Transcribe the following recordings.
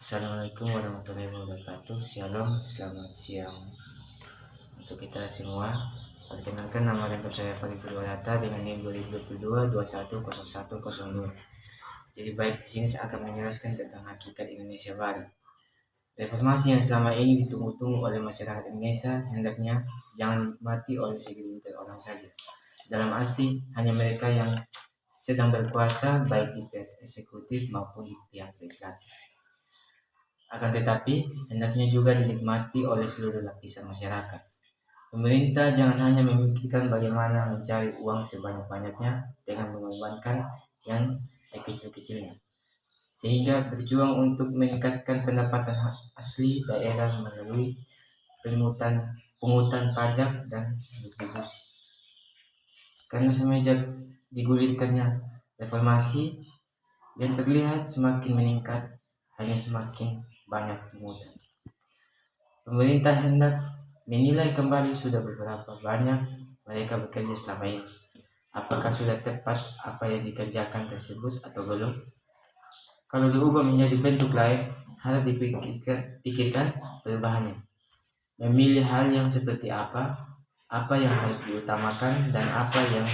Assalamualaikum warahmatullahi wabarakatuh. Shalom, selamat siang untuk kita semua. Perkenalkan, nama lengkap saya Fadil Purwalata dengan NIM 2022 Jadi baik, di sini saya akan menjelaskan tentang hakikat Indonesia Baru. Reformasi yang selama ini ditunggu-tunggu oleh masyarakat Indonesia hendaknya jangan dinikmati oleh segelintir orang saja. Dalam arti hanya mereka yang sedang berkuasa, baik di pihak eksekutif maupun di pihak legislatif. Akan tetapi, hendaknya juga dinikmati oleh seluruh lapisan masyarakat. Pemerintah jangan hanya memikirkan bagaimana mencari uang sebanyak-banyaknya dengan mengorbankan yang sekecil-kecilnya, sehingga berjuang untuk meningkatkan pendapatan asli daerah melalui pungutan pajak dan distribusi. Karena semenjak digulirkannya reformasi, yang terlihat semakin meningkat, hanya semakin banyak pungutan. Pemerintah hendak menilai kembali sudah beberapa banyak mereka bekerja selama ini. Apakah sudah tepat apa yang dikerjakan tersebut atau belum? Kalau diubah menjadi bentuk lain, harus dipikirkan perubahannya. Memilih hal yang seperti apa yang harus diutamakan dan apa yang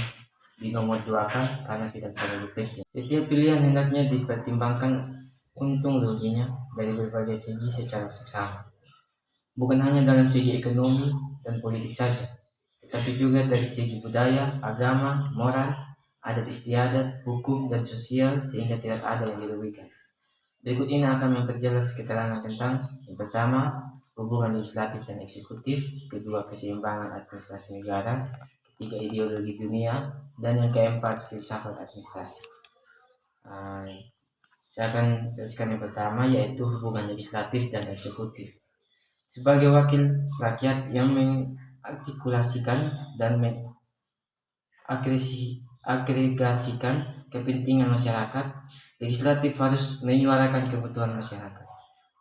dinomorduakan karena tidak terlalu penting. Setiap pilihan hendaknya dipertimbangkan untung ruginya dari berbagai segi secara seksama. Bukan hanya dalam segi ekonomi dan politik saja, tetapi juga dari segi budaya, agama, moral, adat istiadat, hukum, dan sosial sehingga tidak ada yang dirugikan. Berikut ini akan memperjelas keterangan tentang yang pertama, hubungan legislatif dan eksekutif, kedua, keseimbangan administrasi negara, ketiga, ideologi dunia, dan yang keempat, filsafat administrasi. Saya akan jelaskan yang pertama, yaitu hubungan legislatif dan eksekutif. Sebagai wakil rakyat yang mengartikulasikan dan mengagregasikan kepentingan masyarakat, legislatif harus menyuarakan kebutuhan masyarakat.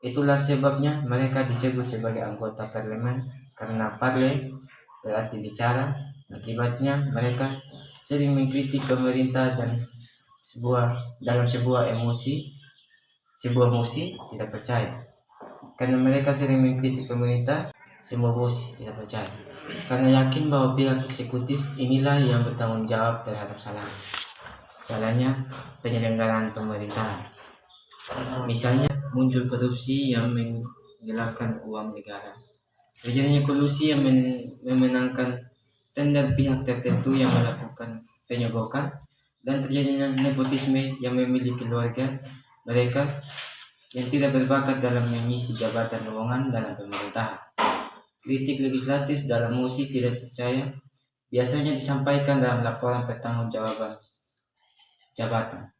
Itulah sebabnya mereka disebut sebagai anggota parlemen, karena parle berarti bicara. Akibatnya mereka sering mengkritik pemerintah dan dalam sebuah musi tidak percaya. Karena mereka sering mengkritik pemerintah, semua musi tidak percaya. Karena yakin bahwa pihak eksekutif inilah yang bertanggung jawab terhadap salahnya penyelenggaraan pemerintahan. Misalnya muncul korupsi yang menggelapkan uang negara, terjadinya kolusi yang memenangkan tender pihak tertentu yang melakukan penyogokan, dan terjadinya nepotisme yang memilih keluarga mereka yang tidak berbakat dalam mengisi jabatan lowongan dalam pemerintahan. Kritik legislatif dalam mosi tidak percaya biasanya disampaikan dalam laporan pertanggungjawaban jabatan.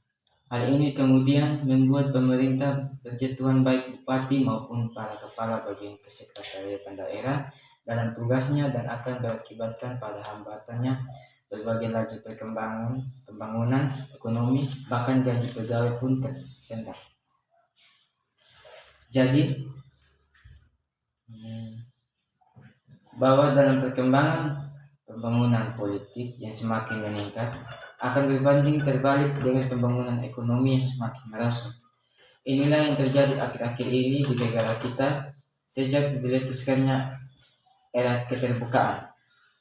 Hal ini kemudian membuat pemerintah berjatuhan baik bupati maupun para kepala bagian kesekretariatan daerah dalam tugasnya, dan akan berakibatkan pada hambatannya berbagai laju pembangunan ekonomi, bahkan gaji pegawai pun tersendat. Jadi bahwa dalam perkembangan pembangunan politik yang semakin meningkat akan berbanding terbalik dengan pembangunan ekonomi yang semakin merosot. Inilah yang terjadi akhir-akhir ini di negara kita sejak diletuskannya era keterbukaan.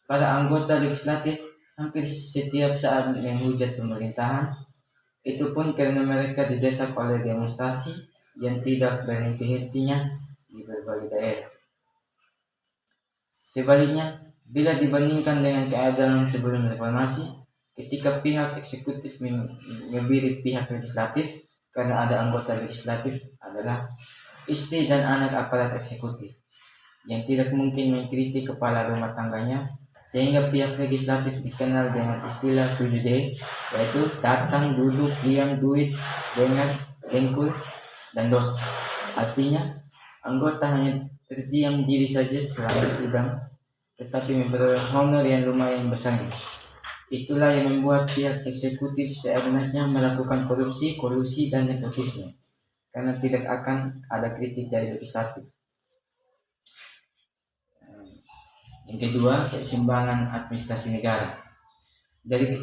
Para anggota legislatif hampir setiap saat menghujat pemerintahan, itu pun karena mereka didesak oleh demonstrasi yang tidak berhenti-hentinya di berbagai daerah. Sebaliknya, bila dibandingkan dengan keadaan sebelum reformasi, ketika pihak eksekutif mengebiri pihak legislatif, karena ada anggota legislatif adalah istri dan anak aparat eksekutif yang tidak mungkin mengkritik kepala rumah tangganya, sehingga pihak legislatif dikenal dengan istilah 7D, yaitu datang, duduk, diam, duit, dengar, dengkul, dan dos. Artinya, anggota hanya terdiam diri saja selama sidang, tetapi memperoleh honor yang lumayan besar. Itulah yang membuat pihak eksekutif seenaknya melakukan korupsi, kolusi, dan nepotisme, karena tidak akan ada kritik dari legislatif. Yang kedua, keseimbangan administrasi negara. Dari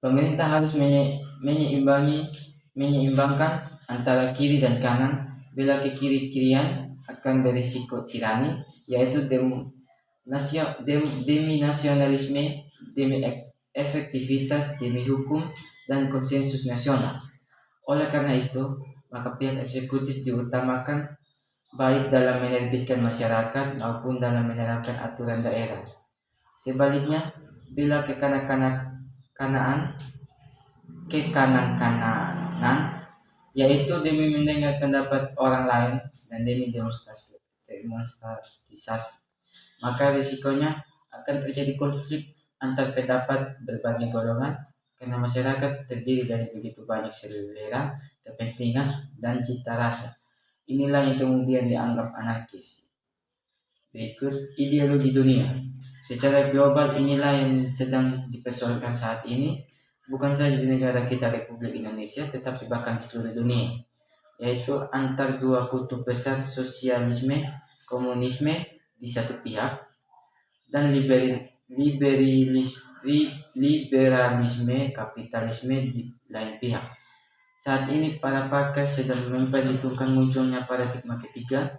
pemerintah harus menyeimbangi menyeimbangkan antara kiri dan kanan. Bila ke kiri-kirian akan berisiko tirani, yaitu demi nasionalisme, demi efektivitas, demi hukum, dan konsensus nasional. Oleh karena itu, maka pihak eksekutif diutamakan baik dalam menerbitkan masyarakat maupun dalam menerapkan aturan daerah. Sebaliknya, bila kekanan-kananan, yaitu demi mendengar pendapat orang lain dan demi demonstrasi, maka risikonya akan terjadi konflik antar pendapat berbagai golongan, karena masyarakat terdiri dari begitu banyak selera, kepentingan, dan cita rasa. Inilah yang kemudian dianggap anarkis. Berikut ideologi dunia. Secara global, inilah yang sedang dipersoalkan saat ini, bukan saja di negara kita Republik Indonesia, tetapi bahkan di seluruh dunia, yaitu antar dua kutub besar, sosialisme, komunisme di satu pihak, dan liberalisme, kapitalisme di lain pihak. Saat ini para pakar sedang memperhitungkan munculnya paradigma ketiga,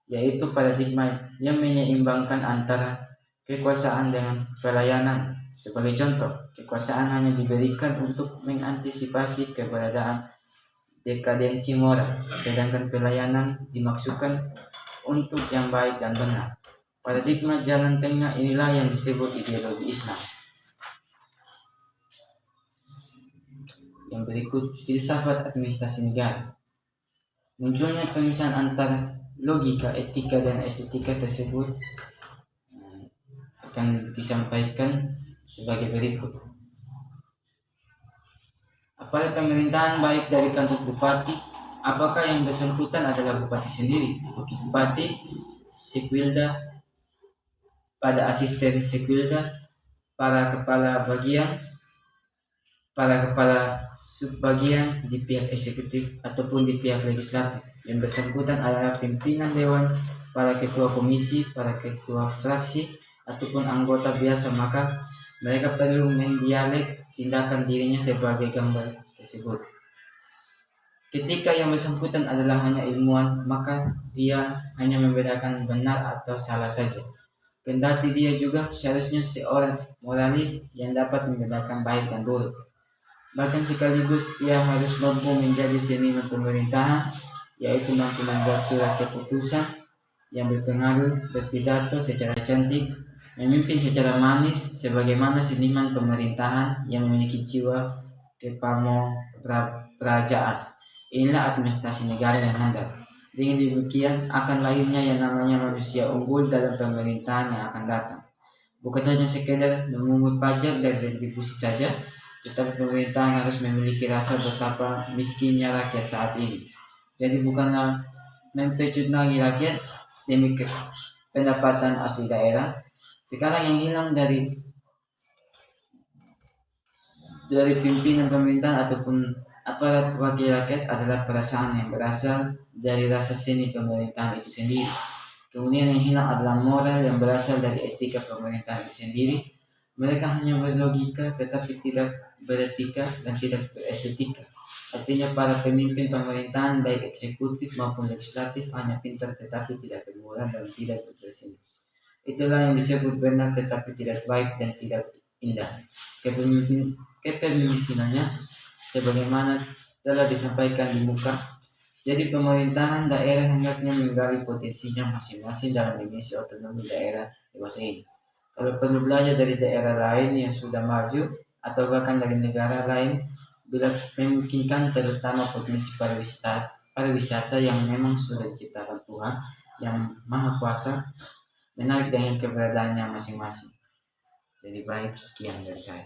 yaitu paradigma yang menyeimbangkan antara kekuasaan dengan pelayanan. Sebagai contoh, kekuasaan hanya diberikan untuk mengantisipasi keberadaan dekadensi moral, sedangkan pelayanan dimaksudkan untuk yang baik dan benar. Paradigma jalan tengah inilah yang disebut ideologi Islam. Yang berikut, filsafat administrasi negara. Munculnya pemisahan antara logika, etika, dan estetika tersebut akan disampaikan sebagai berikut. Aparat pemerintahan baik dari kantor bupati, apakah yang bersangkutan adalah bupati sendiri, wakil bupati, sekwilda, pada asisten sekwilda, para kepala bagian, para kepala subbagian di pihak eksekutif ataupun di pihak legislatif. Yang bersangkutan adalah pimpinan dewan, para ketua komisi, para ketua fraksi, ataupun anggota biasa, maka mereka perlu mendialek tindakan dirinya sebagai gambar tersebut. Ketika yang bersangkutan adalah hanya ilmuwan, maka dia hanya membedakan benar atau salah saja. Kendati dia juga seharusnya seorang moralis yang dapat membedakan baik dan buruk. Bahkan sekaligus ia harus mampu menjadi seniman pemerintahan, yaitu mampu membuat surat keputusan yang berpengaruh, berpidato secara cantik, memimpin secara manis sebagaimana seniman pemerintahan yang memiliki jiwa kepamographajaan. Inilah administrasi negara yang handal. Dengan demikian akan lahirnya yang namanya manusia unggul dalam pemerintahan yang akan datang. Bukan hanya sekedar memungut pajak dan retribusi saja, tetapi pemerintahan harus memiliki rasa betapa miskinnya rakyat saat ini. Jadi bukanlah mempecut-nagi rakyat demi pendapatan asli daerah. Sekarang yang hilang dari pimpinan pemerintahan ataupun aparat wakil rakyat adalah perasaan yang berasal dari rasa seni pemerintahan itu sendiri. Kemudian yang hilang adalah moral yang berasal dari etika pemerintahan itu sendiri. Mereka hanya berlogika tetapi tidak beretika dan tidak berestetika. Artinya para pemimpin pemerintahan baik eksekutif maupun legislatif hanya pintar tetapi tidak bermoral dan tidak berseni. Itulah yang disebut benar tetapi tidak baik dan tidak indah. Kepemimpinannya sebagaimana telah disampaikan di muka. Jadi pemerintahan daerah hendaknya menggali potensinya masing-masing dalam dimensi otonomi daerah dewasa ini. Kalau perlu belajar dari daerah lain yang sudah maju atau bahkan dari negara lain bila memungkinkan, terutama potensi pariwisata yang memang sudah diciptakan Tuhan yang Maha Kuasa, menarik dengan keberadaannya masing-masing. Jadi baik, sekian dari saya.